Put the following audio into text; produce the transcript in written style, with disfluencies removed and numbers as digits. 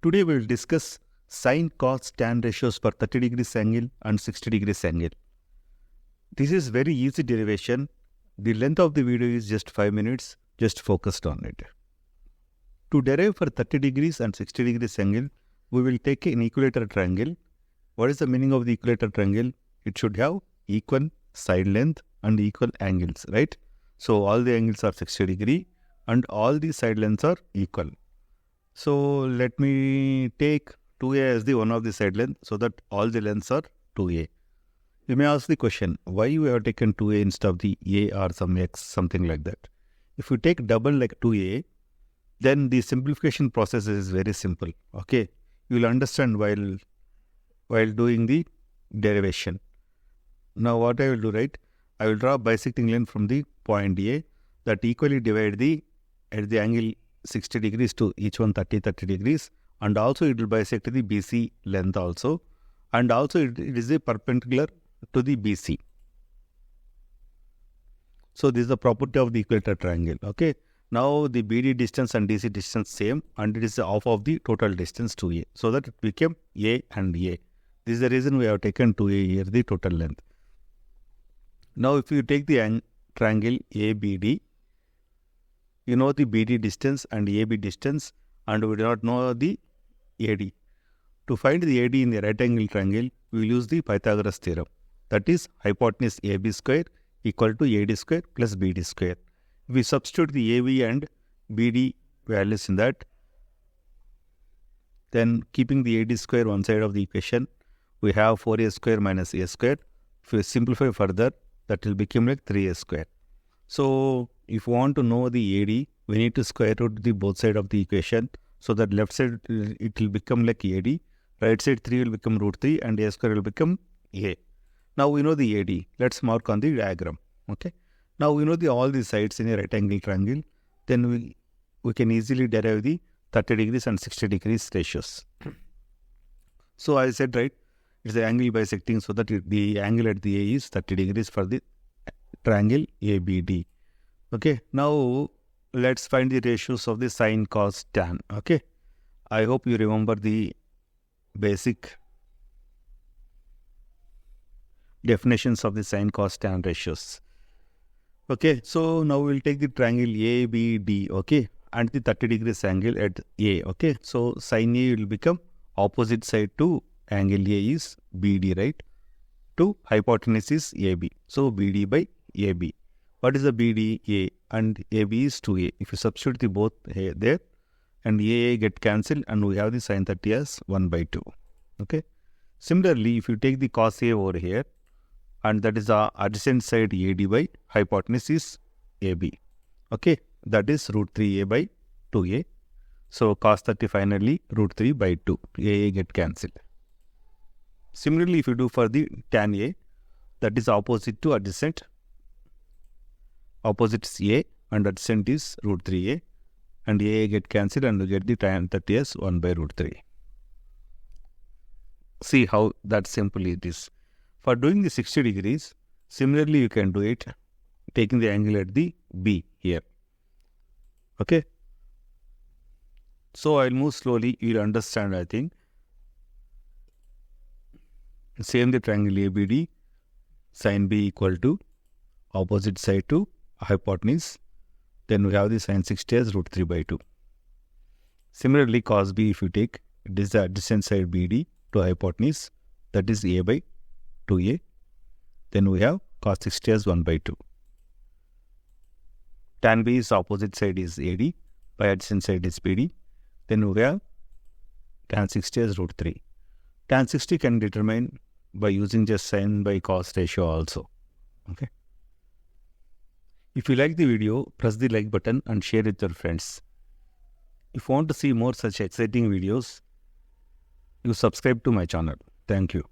Today we will discuss sine, cos, tan ratios for 30 degrees angle and 60 degrees angle. This is very easy derivation. The length of the video is just 5 minutes, just focused on it. To derive for 30 degrees and 60 degrees angle, we will take an equilateral triangle. What is the meaning of the equilateral triangle? It should have equal side length and equal angles, right? So all the angles are 60 degree and all the side lengths are equal. So let me take 2a as the one of the side length so that all the lengths are 2a. You may ask the question, why you have taken 2a instead of the a or some x, something like that. If you take double like 2a, then the simplification process is very simple. Okay, you will understand while doing the derivation. Now what I will do, right? I will draw a bisecting line from the point A that equally divide at the angle 60 degrees to each one 30 degrees, and also it will bisect the BC length also, and also it is a perpendicular to the BC. So this is the property of the equilateral triangle. Okay. Now the BD distance and DC distance same, and it is half of the total distance 2a. So that it became A and A. This is the reason we have taken 2a here, the total length. Now if you take the triangle ABD, you know the BD distance and AB distance, and we do not know the AD. To find the AD in the right angle triangle, we will use the Pythagoras theorem. That is hypotenuse AB square equal to AD square plus BD square. If we substitute the AB and BD values in that, then keeping the AD square one side of the equation, we have 4a square minus a square. If we simplify further, that will become like 3a square. So if we want to know the AD, we need to square root the both side of the equation, so that left side it will become like AD, right side 3 will become root 3 and a square will become a. Now we know the AD. Let's mark on the diagram. Okay. Now we know all the sides in a right angle triangle. Then we can easily derive the 30 degrees and 60 degrees ratios. So I said, right, it's the angle bisecting, so that the angle at the A is 30 degrees for the triangle ABD. Okay. Now let's find the ratios of the sine, cos, tan. Okay. I hope you remember the basic definitions of the sine, cos, tan ratios. Okay, so now we will take the triangle ABD, okay, and the 30 degrees angle at A, okay. So sine A will become opposite side to angle A is BD, right, to hypotenuse is AB. So BD by AB. What is the BD? A, and AB is 2A. If you substitute the both there, and AA get cancelled, and we have the sine 30 as 1 by 2, okay. Similarly, if you take the cos A over here, and that is the adjacent side AD by hypotenuse is AB. Okay, that is root 3a by 2a. So cos 30 finally root 3 by 2. AA get cancelled. Similarly, if you do for the tan A, that is opposite to adjacent. Opposite is A and adjacent is root 3a, and AA get cancelled, and we get the tan 30 as 1 by root 3. See how that simple it is. For doing the 60 degrees, similarly you can do it taking the angle at the B here. Okay. So I will move slowly, you will understand, I think. Same the triangle ABD, sine B equal to opposite side to hypotenuse. Then we have the sine 60 as root 3 by 2. Similarly, cos B, if you take, it is the adjacent side BD to hypotenuse, that is A by 2a. Then we have cos 60 as 1 by 2. Tan B is opposite side is AD, by adjacent side is BD. Then we have tan 60 as root 3. Tan 60 can determine by using just sine by cos ratio also. Okay. If you like the video, press the like button and share with your friends. If you want to see more such exciting videos, you subscribe to my channel. Thank you.